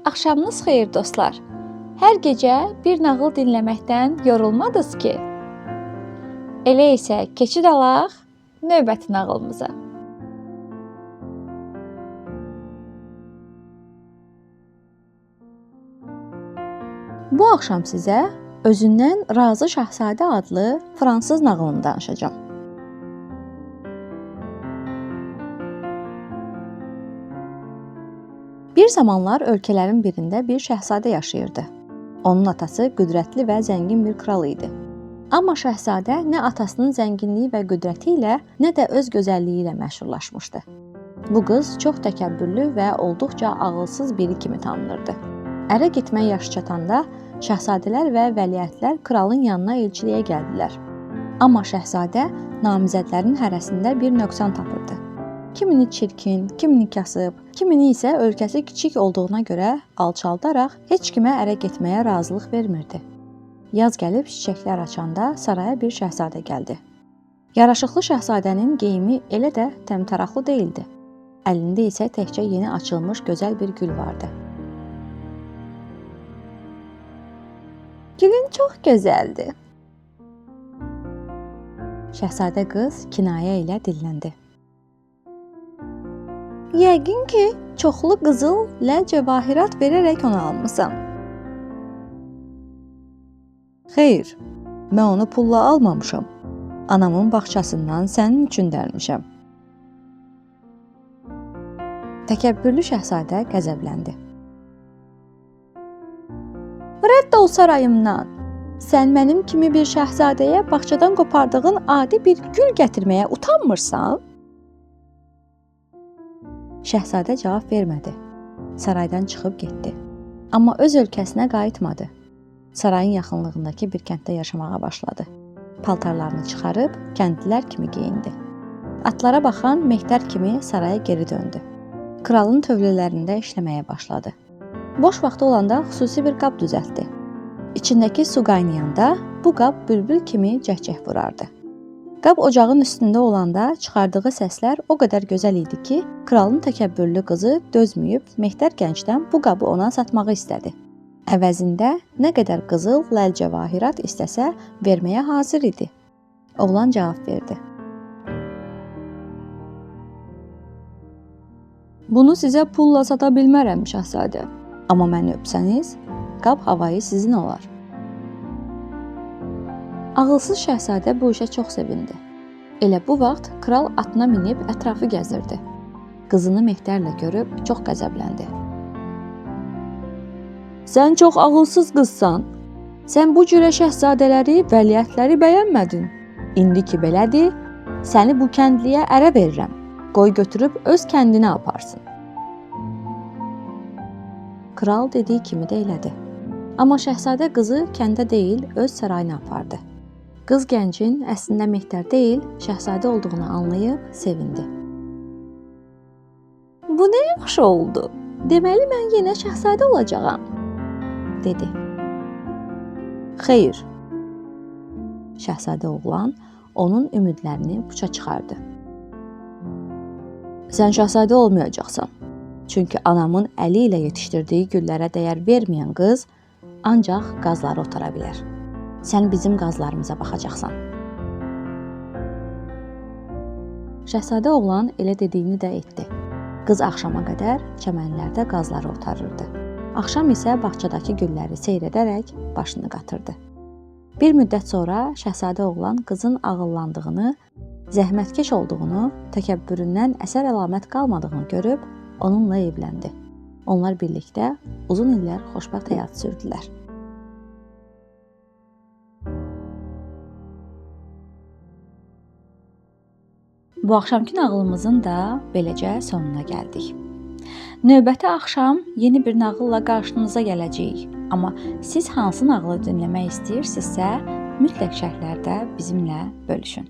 Axşamınız xeyir dostlar. Hər gecə bir nağıl dinləməkdən yorulmadınız ki? Elə isə keçid alaq növbəti nağılımıza. Bu axşam sizə Özündən Razı Şahzadə adlı fransız nağılını danışacağam. Bir zamanlar ölkələrin birində bir şahzadə yaşayırdı. Onun atası qüdrətli və zəngin bir kral idi. Amma şahzadə nə atasının zənginliyi və qüdrəti ilə, nə də öz gözəlliyi ilə məşhurlaşmışdı. Bu qız çox təkəbbürlü və olduqca ağılsız biri kimi tanınırdı. Ərə getmək yaşı çatanda şahzadələr və vəliəhdlər kralın yanına elçiliyə gəldilər. Amma şahzadə namizədlərin hərəsində bir nöqsan tapırdı. Kimini çirkin, kimini kasıb, kimini isə ölkəsi kiçik olduğuna görə alçaldaraq heç kimə ərə getməyə razılıq vermirdi. Yaz gəlib çiçəklər açanda saraya bir şahzadə gəldi. Yaraşıqlı şahzadənin geyimi elə də təmtəraqlı değildi. Əlində isə təkcə yeni açılmış gözəl bir gül vardı. Gülün çox gözəldir. Şahzadə qız kinayə ilə dilləndi. Yəqin ki, çoxlu qızıl, ləl cəvahirat verərək onu almısan. Xeyr, mən onu pulla almamışam. Anamın bağçasından sənin üçün dərmişəm. Təkəbbürlü şahzadə qəzəbləndi. Rədd ol sarayımdan. Sən mənim kimi bir şahzadəyə bağçadan qopardığın adi bir gül gətirməyə utanmırsan? Şahzadə cavab vermədi. Saraydan çıxıb getdi. Amma öz ölkəsinə qayıtmadı. Sarayın yaxınlığındakı bir kənddə yaşamağa başladı. Paltarlarını çıxarıb kəndlilər kimi geyindi. Atlara baxan mehdər kimi saraya geri döndü. Kralın tövlələrində işləməyə başladı. Boş vaxtı olanda xüsusi bir qab düzəltdi. İçindəki su qaynayanda bu qab bülbül kimi cəhcəh vurardı. Qab ocağın üstündə olanda çıxardığı səslər o qədər gözəl idi ki, kralın təkəbbürlü qızı dözməyib mehdər gəncdən bu qabı ona satmağı istədi. Əvəzində nə qədər qızıl, ləl cəvahirat istəsə verməyə hazır idi. Oğlan cavab verdi. Bunu sizə pulla sata bilmərəm şahzadə. Amma məni öpsəniz, qab havayı sizin olar. Ağılsız şahzadə bu işə çox sevindi. Elə bu vaxt kral atına minib ətrafı gəzirdi. Qızını mehdərlə görüb çox qəzəbləndi. Sən çox ağılsız qızsan. Sən bu cürə şahzadələri, vəliəhdləri bəyənmədin. İndi ki belədir, səni bu kəndliyə ərə verirəm. Qoy götürüb öz kəndinə aparsın. Kral dediyi kimi də elədi. Amma şahzadə qızı kəndə deyil, öz sarayına apardı. Qız gəncin əslində mehdər deyil, şahzadə olduğunu anlayıb sevindi. Bu nə yaxşı oldu. Deməli mən yenə şahzadə olacağam, dedi. Xeyr. Şahzadə oğlan onun ümidlərini puça çıxardı. Sən şahzadə olmayacaqsan. Çünki anamın əli ilə yetişdirdiyi güllərə dəyər verməyən qız ancaq qazları otara bilər. Sən bizim qazlarımıza baxacaqsan. Şahzadə oğlan elə dediyini də etdi. Qız axşama qədər çəmənlərdə qazları otarırdı. Axşam isə bağçadakı gülləri seyr edərək başını qatırdı. Bir müddət sonra şahzadə oğlan qızın ağıllandığını, zəhmətkeş olduğunu, təkəbbüründən əsər əlamət qalmadığını görüb onunla evləndi. Onlar birlikdə uzun illər xoşbəxt həyat sürdülər. Bu axşamki nağılımızın da beləcə sonuna gəldik. Növbəti axşam yeni bir nağılla qarşınıza gələcəyik. Amma siz hansı nağılı dinləmək istəyirsinizsə, mütləq şərhlərdə bizimlə bölüşün.